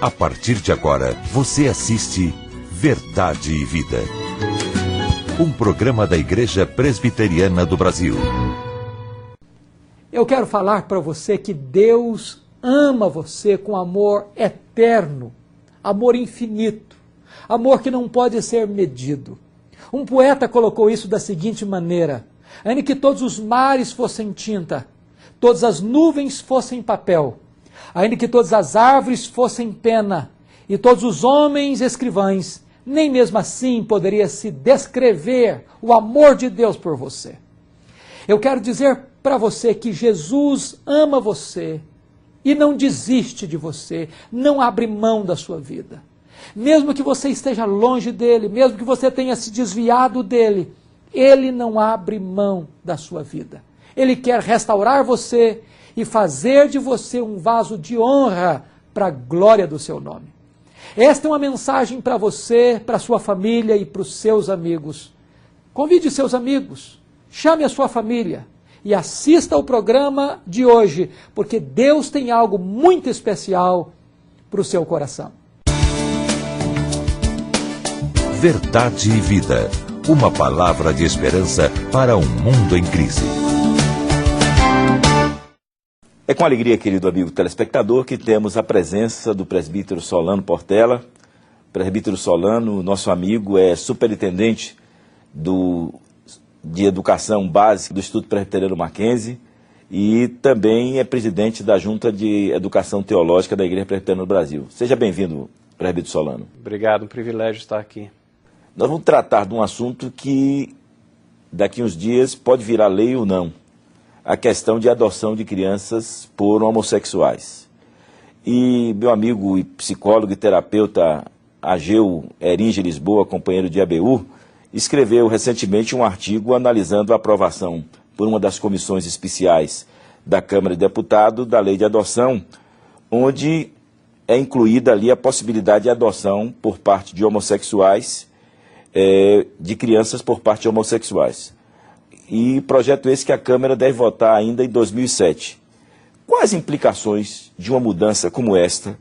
A partir de agora, você assiste Verdade e Vida. Um programa da Igreja Presbiteriana do Brasil. Eu quero falar para você que Deus ama você com amor eterno, amor infinito, amor que não pode ser medido. Um poeta colocou isso da seguinte maneira: ainda que todos os mares fossem tinta, todas as nuvens fossem papel, ainda que todas as árvores fossem pena, e todos os homens escrivães, nem mesmo assim poderia se descrever o amor de Deus por você. Eu quero dizer para você que Jesus ama você e não desiste de você, não abre mão da sua vida. Mesmo que você esteja longe dele, mesmo que você tenha se desviado dele, ele não abre mão da sua vida. Ele quer restaurar você e fazer de você um vaso de honra para a glória do seu nome. Esta é uma mensagem para você, para a sua família e para os seus amigos. Convide seus amigos, chame a sua família e assista ao programa de hoje, porque Deus tem algo muito especial para o seu coração. Verdade e Vida. Uma palavra de esperança para um mundo em crise. É com alegria, querido amigo telespectador, que temos a presença do presbítero Solano Portela. Presbítero Solano, nosso amigo, é superintendente de Educação Básica do Instituto Presbiteriano Mackenzie e também é presidente da Junta de Educação Teológica da Igreja Presbiteriana do Brasil. Seja bem-vindo, presbítero Solano. Obrigado, um privilégio estar aqui. Nós vamos tratar de um assunto que daqui uns dias pode virar lei ou não. A questão de adoção de crianças por homossexuais. E meu amigo e psicólogo e terapeuta Ageu Eringe Lisboa, companheiro de ABU, escreveu recentemente um artigo analisando a aprovação por uma das comissões especiais da Câmara de Deputados da Lei de Adoção, onde é incluída ali a possibilidade de adoção por parte de homossexuais, de crianças por parte de homossexuais. E projeto esse que a Câmara deve votar ainda em 2007. Quais implicações de uma mudança como esta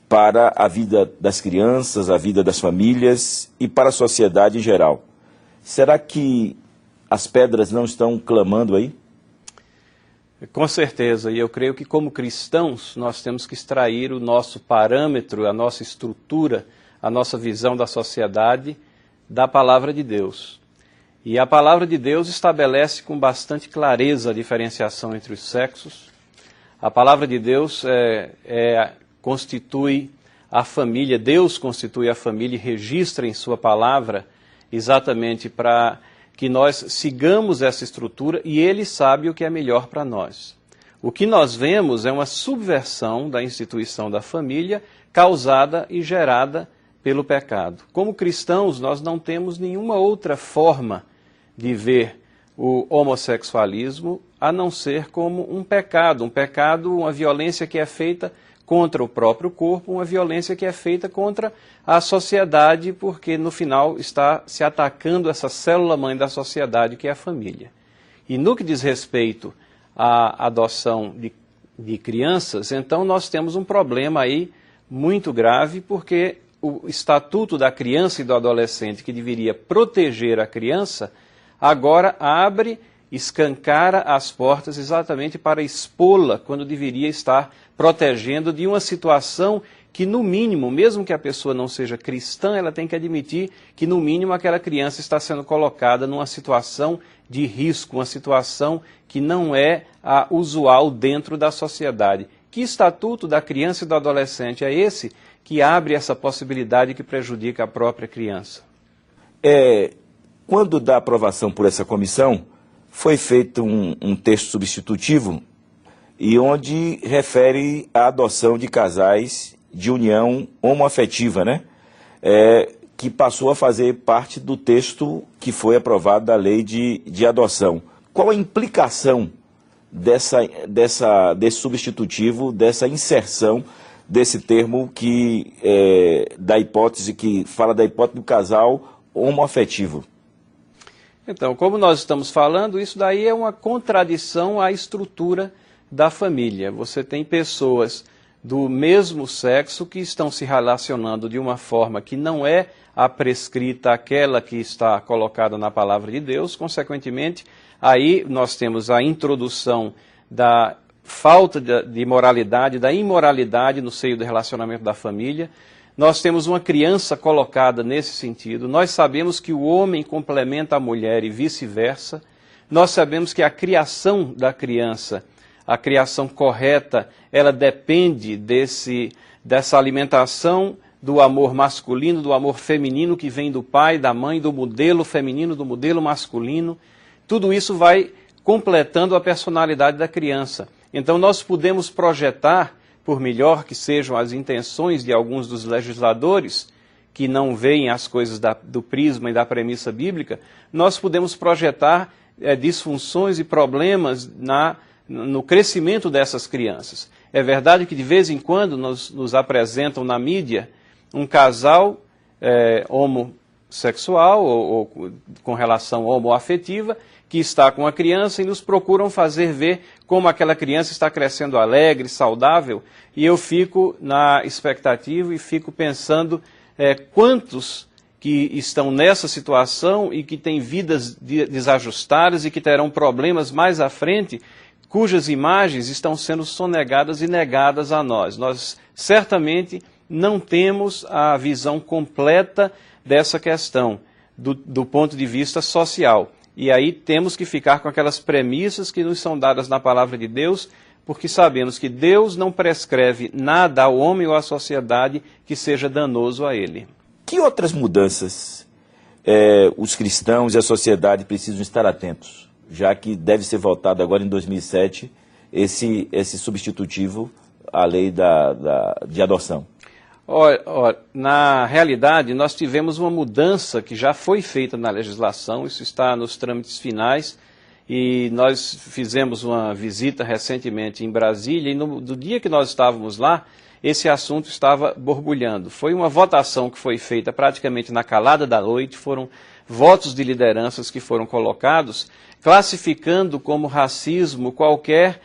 para a vida das crianças, a vida das famílias e para a sociedade em geral? Será que as pedras não estão clamando aí? Com certeza, e eu creio que como cristãos nós temos que extrair o nosso parâmetro, a nossa estrutura, a nossa visão da sociedade da palavra de Deus. E a palavra de Deus estabelece com bastante clareza a diferenciação entre os sexos. A palavra de Deus constitui a família, Deus constitui a família e registra em sua palavra exatamente para que nós sigamos essa estrutura e Ele sabe o que é melhor para nós. O que nós vemos é uma subversão da instituição da família causada e gerada pelo pecado. Como cristãos, nós não temos nenhuma outra forma de ver o homossexualismo a não ser como um pecado, uma violência que é feita contra o próprio corpo, uma violência que é feita contra a sociedade, porque no final está se atacando essa célula-mãe da sociedade, que é a família. E no que diz respeito à adoção de crianças, então nós temos um problema aí muito grave, porque o Estatuto da Criança e do Adolescente, que deveria proteger a criança, agora escancara as portas exatamente para expô-la, quando deveria estar protegendo de uma situação que, no mínimo, mesmo que a pessoa não seja cristã, ela tem que admitir que, no mínimo, aquela criança está sendo colocada numa situação de risco, uma situação que não é a usual dentro da sociedade. Que Estatuto da Criança e do Adolescente é esse que abre essa possibilidade que prejudica a própria criança? Quando da aprovação por essa comissão, foi feito um texto substitutivo e onde refere à adoção de casais de união homoafetiva, né? Que passou a fazer parte do texto que foi aprovado da lei de adoção. Qual a implicação desse substitutivo, dessa inserção desse termo da hipótese, que fala da hipótese do casal homoafetivo? Então, como nós estamos falando, isso daí é uma contradição à estrutura da família. Você tem pessoas do mesmo sexo que estão se relacionando de uma forma que não é a prescrita, aquela que está colocada na palavra de Deus. Consequentemente, aí nós temos a introdução da falta de moralidade, da imoralidade no seio do relacionamento da família. Nós temos uma criança colocada nesse sentido. Nós sabemos que o homem complementa a mulher e vice-versa. Nós sabemos que a criação da criança, a criação correta, ela depende dessa alimentação do amor masculino, do amor feminino que vem do pai, da mãe, do modelo feminino, do modelo masculino. Tudo isso vai completando a personalidade da criança. Então nós podemos projetar, por melhor que sejam as intenções de alguns dos legisladores, que não veem as coisas do prisma e da premissa bíblica, nós podemos projetar disfunções e problemas no crescimento dessas crianças. É verdade que de vez em quando nos apresentam na mídia um casal homossexual ou com relação homoafetiva que está com a criança e nos procuram fazer ver como aquela criança está crescendo alegre, saudável, e eu fico na expectativa e fico pensando quantos que estão nessa situação e que têm vidas desajustadas e que terão problemas mais à frente, cujas imagens estão sendo sonegadas e negadas a nós. Nós certamente não temos a visão completa dessa questão do ponto de vista social. E aí temos que ficar com aquelas premissas que nos são dadas na palavra de Deus, porque sabemos que Deus não prescreve nada ao homem ou à sociedade que seja danoso a ele. Que outras mudanças os cristãos e a sociedade precisam estar atentos, já que deve ser votado agora em 2007 esse substitutivo à lei de adoção? Na realidade, nós tivemos uma mudança que já foi feita na legislação, isso está nos trâmites finais, e nós fizemos uma visita recentemente em Brasília, e do dia que nós estávamos lá, esse assunto estava borbulhando. Foi uma votação que foi feita praticamente na calada da noite, foram votos de lideranças que foram colocados, classificando como racismo qualquer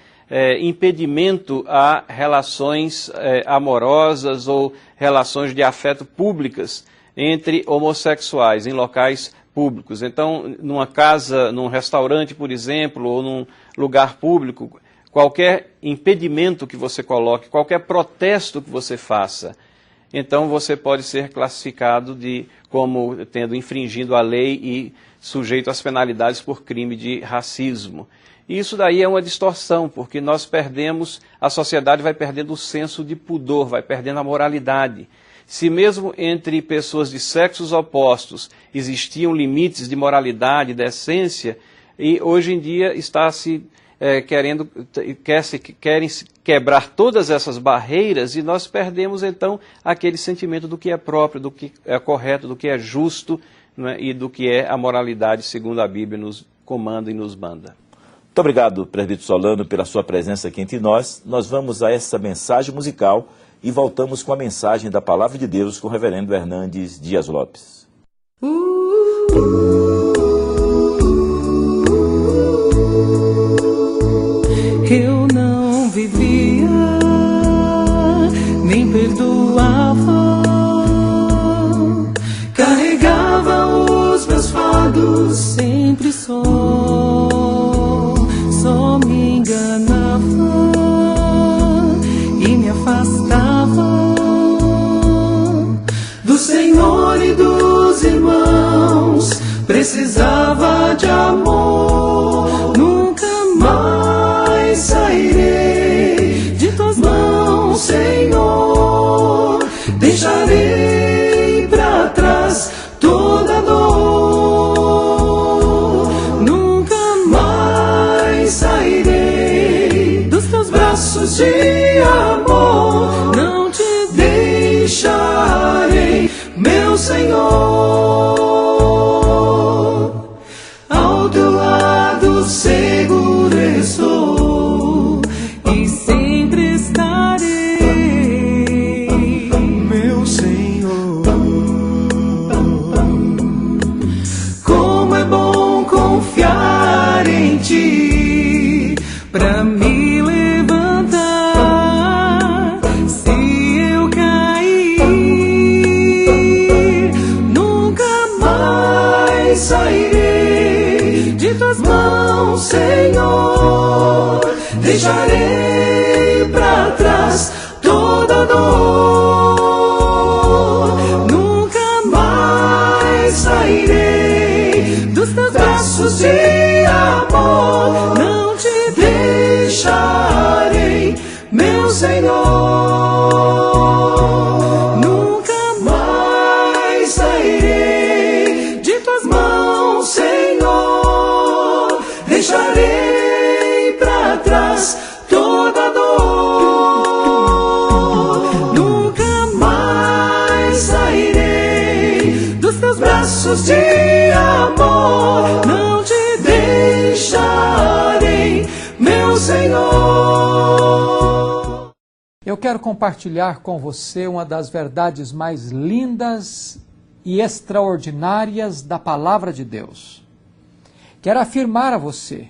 impedimento a relações amorosas ou relações de afeto públicas entre homossexuais em locais públicos. Então, numa casa, num restaurante, por exemplo, ou num lugar público, qualquer impedimento que você coloque, qualquer protesto que você faça, então você pode ser classificado como tendo infringido a lei e sujeito às penalidades por crime de racismo. E isso daí é uma distorção, porque nós perdemos, a sociedade vai perdendo o senso de pudor, vai perdendo a moralidade. Se mesmo entre pessoas de sexos opostos existiam limites de moralidade, de decência, e hoje em dia querem quebrar todas essas barreiras, e nós perdemos então aquele sentimento do que é próprio, do que é correto, do que é justo, né, e do que é a moralidade segundo a Bíblia nos comanda e nos manda. Muito obrigado, presbítero Solano, pela sua presença aqui entre nós. Nós vamos a essa mensagem musical e voltamos com a mensagem da Palavra de Deus com o reverendo Hernandes Dias Lopes. Eu não vivia, nem perdoava, carregava os meus fardos sempre só me enganava e me afastava do Senhor e dos irmãos. Precisava de amor, nunca mais sairei de tuas mãos, Senhor. Deixarei pra trás toda dor, nunca mais sairei dos teus braços de amor. Não te deixarei, meu Senhor. Ao teu lado seguro estou e sempre estarei, meu Senhor. Como é bom confiar em ti pra me levantar deixarei pra trás toda dor. Nunca mais sairei dos teus braços de amor. Não te deixarei, meu Senhor. Nunca mais sairei de tuas mãos, Senhor. Deixarei pra trás toda dor. Nunca mais sairei dos teus braços de amor. Não te deixarei, meu Senhor. Eu quero compartilhar com você uma das verdades mais lindas e extraordinárias da Palavra de Deus. Quero afirmar a você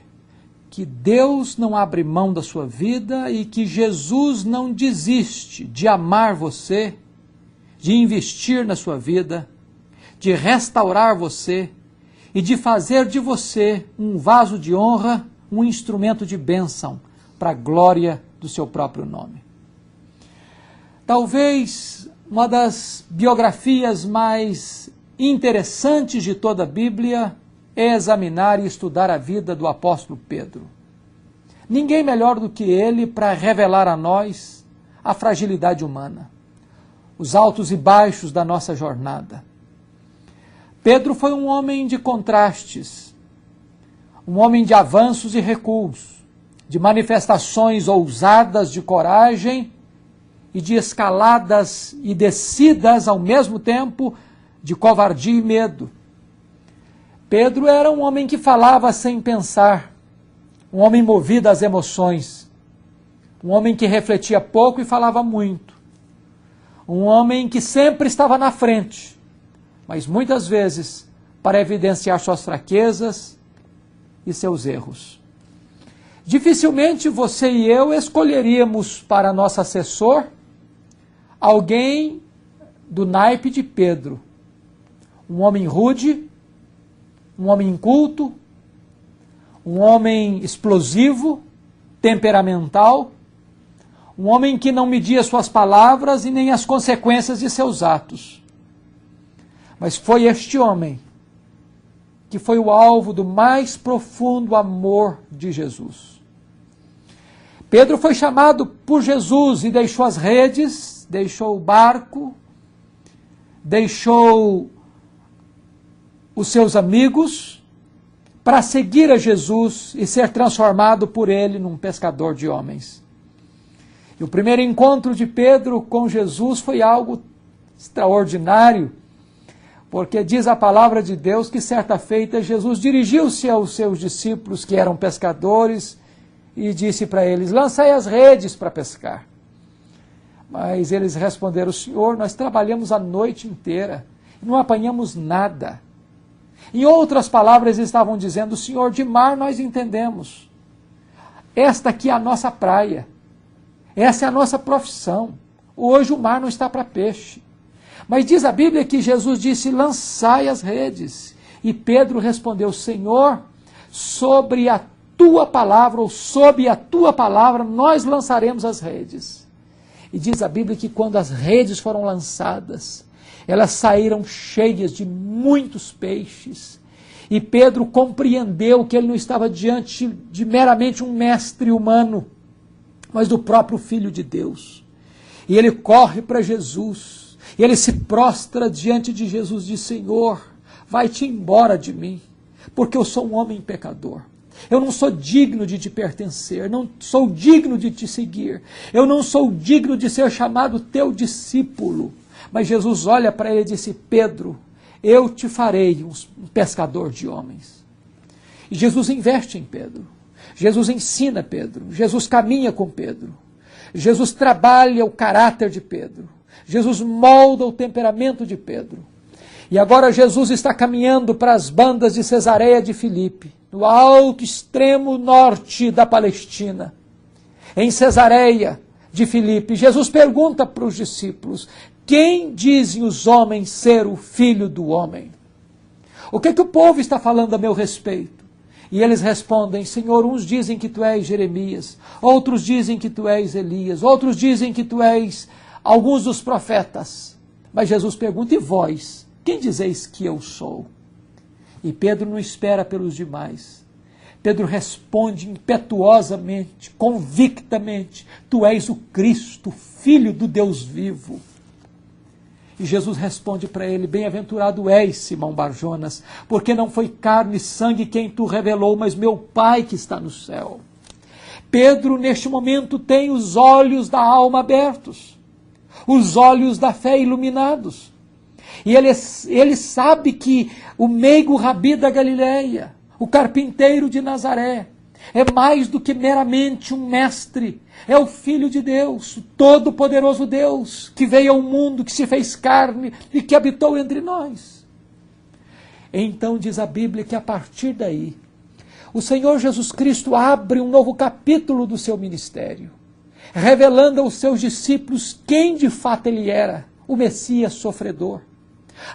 que Deus não abre mão da sua vida e que Jesus não desiste de amar você, de investir na sua vida, de restaurar você e de fazer de você um vaso de honra, um instrumento de bênção para a glória do seu próprio nome. Talvez uma das biografias mais interessantes de toda a Bíblia é examinar e estudar a vida do apóstolo Pedro. Ninguém melhor do que ele para revelar a nós a fragilidade humana, os altos e baixos da nossa jornada. Pedro foi um homem de contrastes, um homem de avanços e recuos, de manifestações ousadas de coragem e de escaladas e descidas ao mesmo tempo de covardia e medo. Pedro era um homem que falava sem pensar, um homem movido às emoções, um homem que refletia pouco e falava muito, um homem que sempre estava na frente, mas muitas vezes para evidenciar suas fraquezas e seus erros. Dificilmente você e eu escolheríamos para nosso assessor alguém do naipe de Pedro, um homem rude, um homem inculto, um homem explosivo, temperamental, um homem que não media suas palavras e nem as consequências de seus atos. Mas foi este homem que foi o alvo do mais profundo amor de Jesus. Pedro foi chamado por Jesus e deixou as redes, deixou o barco, deixou os seus amigos para seguir a Jesus e ser transformado por ele num pescador de homens. E o primeiro encontro de Pedro com Jesus foi algo extraordinário, porque diz a palavra de Deus que certa feita Jesus dirigiu-se aos seus discípulos que eram pescadores e disse para eles: lançai as redes para pescar. Mas eles responderam: Senhor, nós trabalhamos a noite inteira e não apanhamos nada. Em outras palavras, eles estavam dizendo: Senhor, de mar nós entendemos. Esta aqui é a nossa praia. Essa é a nossa profissão. Hoje o mar não está para peixe. Mas diz a Bíblia que Jesus disse: lançai as redes. E Pedro respondeu: Senhor, sobre a tua palavra, ou sob a tua palavra, nós lançaremos as redes. E diz a Bíblia que quando as redes foram lançadas, elas saíram cheias de muitos peixes. E Pedro compreendeu que ele não estava diante de meramente um mestre humano, mas do próprio Filho de Deus. E ele corre para Jesus, e ele se prostra diante de Jesus e diz: Senhor, vai-te embora de mim, porque eu sou um homem pecador. Eu não sou digno de te pertencer, não sou digno de te seguir, eu não sou digno de ser chamado teu discípulo. Mas Jesus olha para ele e disse: Pedro, eu te farei um pescador de homens. E Jesus investe em Pedro, Jesus ensina Pedro, Jesus caminha com Pedro, Jesus trabalha o caráter de Pedro, Jesus molda o temperamento de Pedro. E agora Jesus está caminhando para as bandas de Cesareia de Filipe, no alto extremo norte da Palestina. Em Cesareia de Filipe, Jesus pergunta para os discípulos: quem dizem os homens ser o Filho do Homem? O que o povo está falando a meu respeito? E eles respondem: Senhor, uns dizem que tu és Jeremias, outros dizem que tu és Elias, outros dizem que tu és alguns dos profetas. Mas Jesus pergunta: e vós, quem dizeis que eu sou? E Pedro não espera pelos demais. Pedro responde impetuosamente, convictamente: tu és o Cristo, Filho do Deus vivo. E Jesus responde para ele: bem-aventurado és, Simão Barjonas, porque não foi carne e sangue quem tu revelou, mas meu Pai que está no céu. Pedro, neste momento, tem os olhos da alma abertos, os olhos da fé iluminados. E ele sabe que o meigo Rabi da Galileia, o carpinteiro de Nazaré, é mais do que meramente um mestre. É o Filho de Deus, o todo-poderoso Deus, que veio ao mundo, que se fez carne e que habitou entre nós. Então diz a Bíblia que a partir daí, o Senhor Jesus Cristo abre um novo capítulo do seu ministério, revelando aos seus discípulos quem de fato ele era, o Messias sofredor.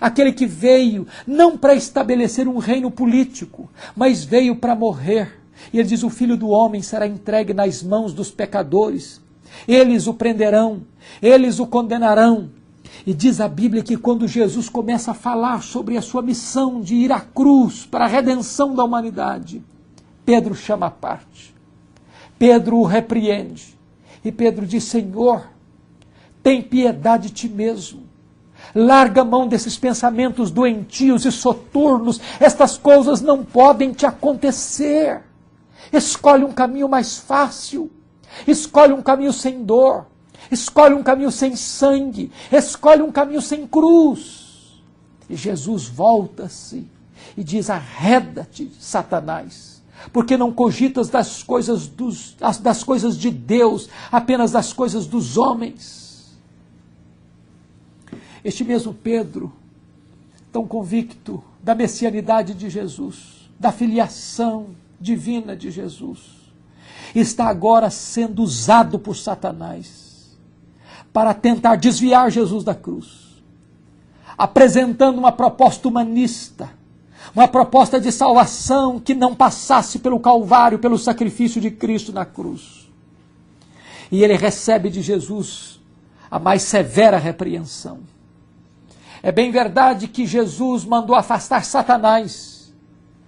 Aquele que veio não para estabelecer um reino político, mas veio para morrer. E ele diz: o Filho do Homem será entregue nas mãos dos pecadores. Eles o prenderão, eles o condenarão. E diz a Bíblia que quando Jesus começa a falar sobre a sua missão de ir à cruz para a redenção da humanidade, Pedro chama à parte. Pedro o repreende. E Pedro diz: Senhor, tem piedade de ti mesmo. Larga a mão desses pensamentos doentios e soturnos. Estas coisas não podem te acontecer. Escolhe um caminho mais fácil. Escolhe um caminho sem dor. Escolhe um caminho sem sangue. Escolhe um caminho sem cruz. E Jesus volta-se e diz: arreda-te, Satanás, porque não cogitas das coisas de Deus, apenas das coisas dos homens. Este mesmo Pedro, tão convicto da messianidade de Jesus, da filiação divina de Jesus, está agora sendo usado por Satanás para tentar desviar Jesus da cruz, apresentando uma proposta humanista, uma proposta de salvação que não passasse pelo Calvário, pelo sacrifício de Cristo na cruz. E ele recebe de Jesus a mais severa repreensão. É bem verdade que Jesus mandou afastar Satanás,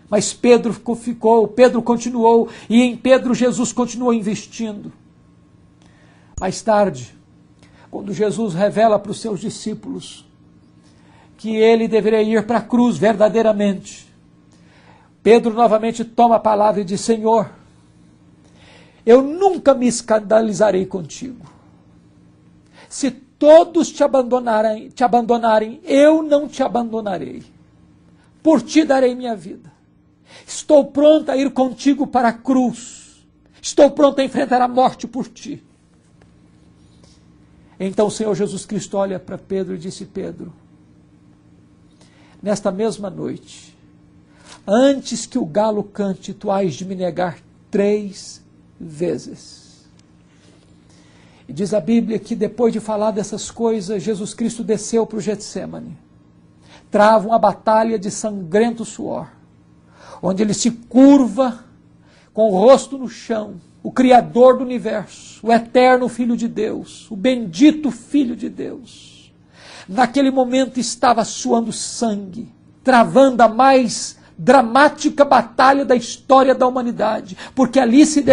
mas Pedro continuou, e em Pedro Jesus continuou investindo. Mais tarde, quando Jesus revela para os seus discípulos que ele deveria ir para a cruz verdadeiramente, Pedro novamente toma a palavra e diz: Senhor, eu nunca me escandalizarei contigo. Se todos te abandonarem, eu não te abandonarei. Por ti darei minha vida. Estou pronto a ir contigo para a cruz. Estou pronto a enfrentar a morte por ti. Então o Senhor Jesus Cristo olha para Pedro e disse: Pedro, nesta mesma noite, antes que o galo cante, tu hás de me negar 3 vezes. E diz a Bíblia que depois de falar dessas coisas, Jesus Cristo desceu para o Getsemane. Trava uma batalha de sangrento suor, onde ele se curva com o rosto no chão, o Criador do universo, o eterno Filho de Deus, o bendito Filho de Deus. Naquele momento estava suando sangue, travando a mais dramática batalha da história da humanidade, porque ali se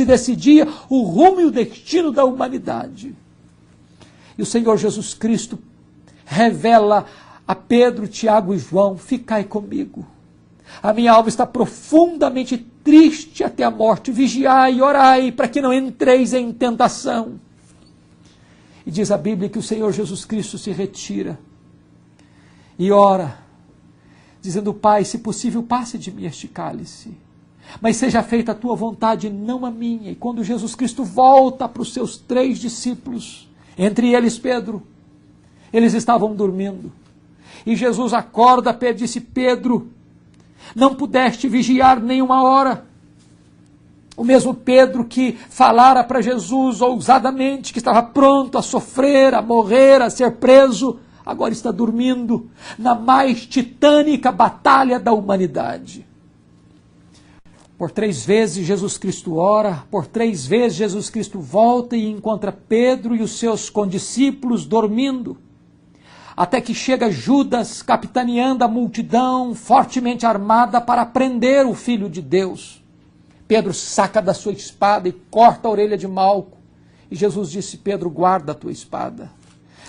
decidia o rumo e o destino da humanidade. E o Senhor Jesus Cristo revela a Pedro, Tiago e João: ficai comigo. A minha alma está profundamente triste até a morte. Vigiai e orai para que não entreis em tentação. E diz a Bíblia que o Senhor Jesus Cristo se retira e ora, dizendo: Pai, se possível, passe de mim este cálice, mas seja feita a tua vontade, não a minha. E quando Jesus Cristo volta para os seus 3 discípulos, entre eles Pedro, eles estavam dormindo. E Jesus acorda Pedro e disse: Pedro, não pudeste vigiar nem uma hora? O mesmo Pedro que falara para Jesus ousadamente, que estava pronto a sofrer, a morrer, a ser preso, agora está dormindo na mais titânica batalha da humanidade. Por 3 vezes Jesus Cristo ora, por 3 vezes Jesus Cristo volta e encontra Pedro e os seus condiscípulos dormindo, até que chega Judas capitaneando a multidão fortemente armada para prender o Filho de Deus. Pedro saca da sua espada e corta a orelha de Malco. E Jesus disse: Pedro, guarda a tua espada.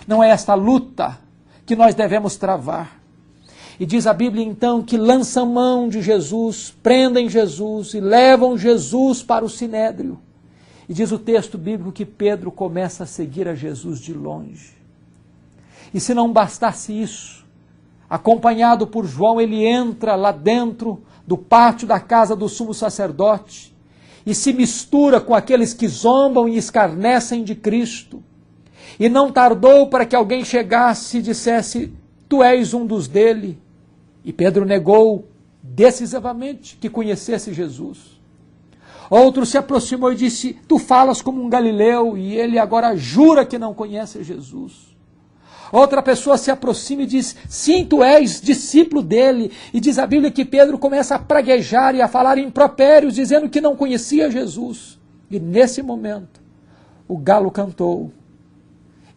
Não é esta luta que nós devemos travar. E diz a Bíblia então que lançam mão de Jesus, prendem Jesus e levam Jesus para o Sinédrio. E diz o texto bíblico que Pedro começa a seguir a Jesus de longe. E se não bastasse isso, acompanhado por João, ele entra lá dentro do pátio da casa do sumo sacerdote e se mistura com aqueles que zombam e escarnecem de Cristo. E não tardou para que alguém chegasse e dissesse: tu és um dos dele. E Pedro negou decisivamente que conhecesse Jesus. Outro se aproximou e disse: tu falas como um galileu, e ele agora jura que não conhece Jesus. Outra pessoa se aproxima e diz: sim, tu és discípulo dele. E diz a Bíblia que Pedro começa a praguejar e a falar impropérios, dizendo que não conhecia Jesus. E nesse momento, o galo cantou.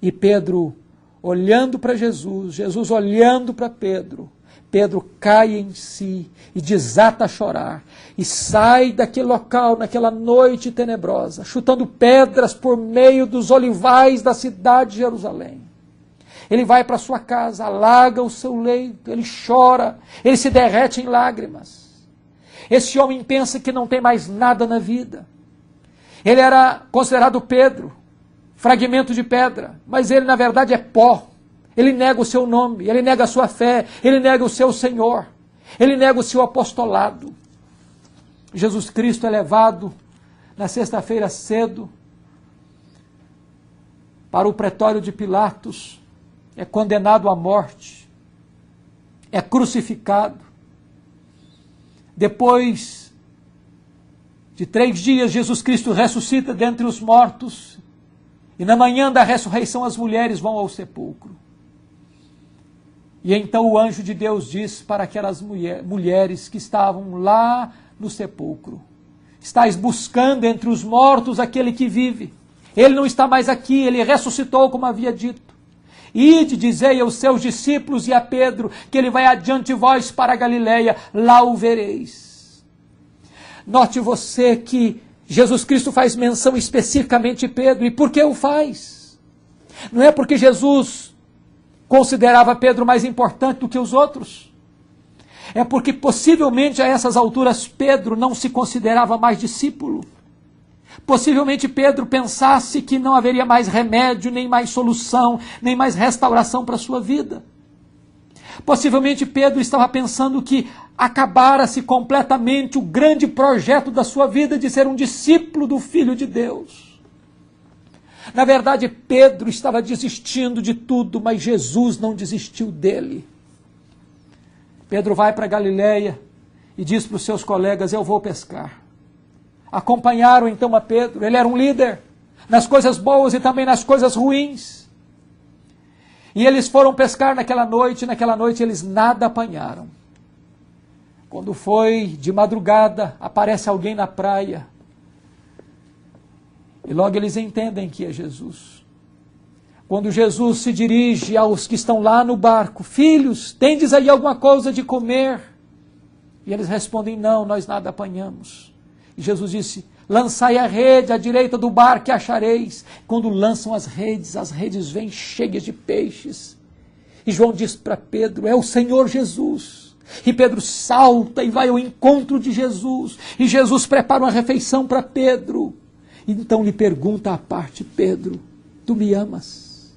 E Pedro, olhando para Jesus, Jesus olhando para Pedro, Pedro cai em si e desata a chorar. E sai daquele local, naquela noite tenebrosa, chutando pedras por meio dos olivais da cidade de Jerusalém. Ele vai para sua casa, alaga o seu leito, ele chora, ele se derrete em lágrimas. Esse homem pensa que não tem mais nada na vida. Ele era considerado Pedro, fragmento de pedra, mas ele na verdade é pó. Ele nega o seu nome, ele nega a sua fé, ele nega o seu Senhor, ele nega o seu apostolado. Jesus Cristo é levado na sexta-feira cedo para o pretório de Pilatos, é condenado à morte, é crucificado. Depois de 3 dias, Jesus Cristo ressuscita dentre os mortos, e na manhã da ressurreição as mulheres vão ao sepulcro. E então o anjo de Deus diz para aquelas mulheres que estavam lá no sepulcro: estais buscando entre os mortos aquele que vive. Ele não está mais aqui, ele ressuscitou, como havia dito. Ide, dizei aos seus discípulos e a Pedro que ele vai adiante de vós para a Galileia, lá o vereis. Note você que Jesus Cristo faz menção especificamente de Pedro. E por que o faz? Não é porque Jesus considerava Pedro mais importante do que os outros. É porque possivelmente a essas alturas Pedro não se considerava mais discípulo. Possivelmente Pedro pensasse que não haveria mais remédio, nem mais solução, nem mais restauração para a sua vida. Possivelmente Pedro estava pensando que acabara-se completamente o grande projeto da sua vida de ser um discípulo do Filho de Deus. Na verdade, Pedro estava desistindo de tudo, mas Jesus não desistiu dele. Pedro vai para Galileia e diz para os seus colegas: eu vou pescar. Acompanharam então a Pedro. Ele era um líder nas coisas boas e também nas coisas ruins. E eles foram pescar naquela noite eles nada apanharam. Quando foi de madrugada, aparece alguém na praia. E logo eles entendem que é Jesus. Quando Jesus se dirige aos que estão lá no barco: filhos, tendes aí alguma coisa de comer? E eles respondem: não, nós nada apanhamos. E Jesus disse: lançai a rede à direita do barco e achareis. Quando lançam as redes vêm cheias de peixes. E João diz para Pedro: é o Senhor Jesus. E Pedro salta e vai ao encontro de Jesus. E Jesus prepara uma refeição para Pedro. E então lhe pergunta à parte: Pedro, tu me amas?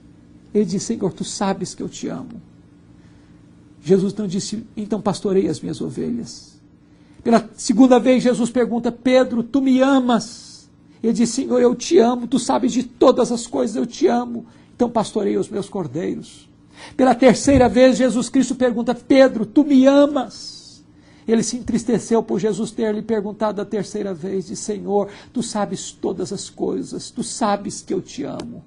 Ele diz: Senhor, tu sabes que eu te amo. Jesus então disse: então pastorei as minhas ovelhas. Pela segunda vez Jesus pergunta: Pedro, tu me amas? Ele diz: Senhor, eu te amo, tu sabes de todas as coisas, eu te amo, então pastorei os meus cordeiros. Pela terceira vez Jesus Cristo pergunta: Pedro, tu me amas? Ele se entristeceu por Jesus ter lhe perguntado a terceira vez, disse: Senhor, tu sabes todas as coisas, tu sabes que eu te amo.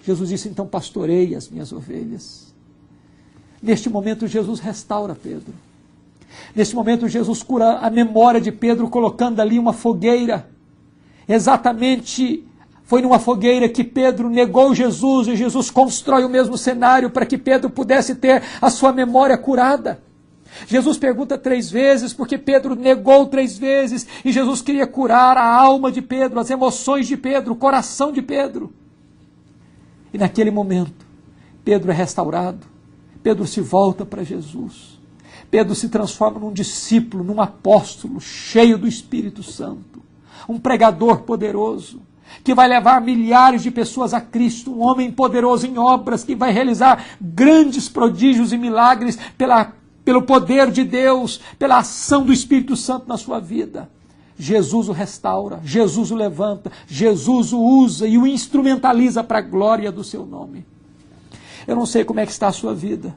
Jesus disse: então pastorei as minhas ovelhas. Neste momento Jesus restaura Pedro. Nesse momento, Jesus cura a memória de Pedro, colocando ali uma fogueira. Exatamente, foi numa fogueira que Pedro negou Jesus, e Jesus constrói o mesmo cenário para que Pedro pudesse ter a sua memória curada. Jesus pergunta 3 vezes, porque Pedro negou 3 vezes, e Jesus queria curar a alma de Pedro, as emoções de Pedro, o coração de Pedro. E naquele momento, Pedro é restaurado, Pedro se volta para Jesus. Pedro se transforma num discípulo, num apóstolo cheio do Espírito Santo, um pregador poderoso, que vai levar milhares de pessoas a Cristo, um homem poderoso em obras, que vai realizar grandes prodígios e milagres pelo poder de Deus, pela ação do Espírito Santo na sua vida. Jesus o restaura, Jesus o levanta, Jesus o usa e o instrumentaliza para a glória do seu nome. Eu não sei como é que está a sua vida.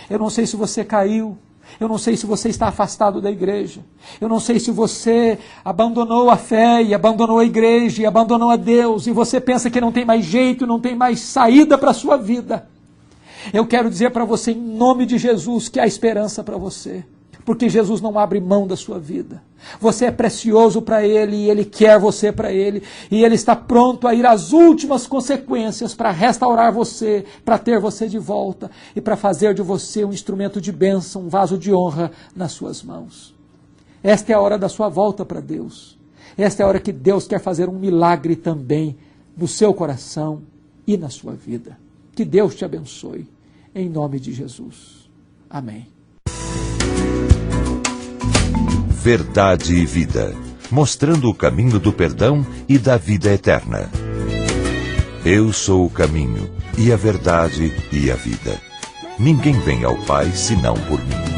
Eu não sei se você caiu. Eu não sei se você está afastado da igreja. Eu não sei se você abandonou a fé e abandonou a igreja e abandonou a Deus. E você pensa que não tem mais jeito, não tem mais saída para a sua vida. Eu quero dizer para você, em nome de Jesus, que há esperança para você. Porque Jesus não abre mão da sua vida. Você é precioso para Ele e Ele quer você para Ele. E Ele está pronto a ir às últimas consequências para restaurar você, para ter você de volta e para fazer de você um instrumento de bênção, um vaso de honra nas suas mãos. Esta é a hora da sua volta para Deus. Esta é a hora que Deus quer fazer um milagre também no seu coração e na sua vida. Que Deus te abençoe. Em nome de Jesus. Amém. Verdade e Vida, mostrando o caminho do perdão e da vida eterna. Eu sou o caminho, e a verdade, e a vida. Ninguém vem ao Pai senão por mim.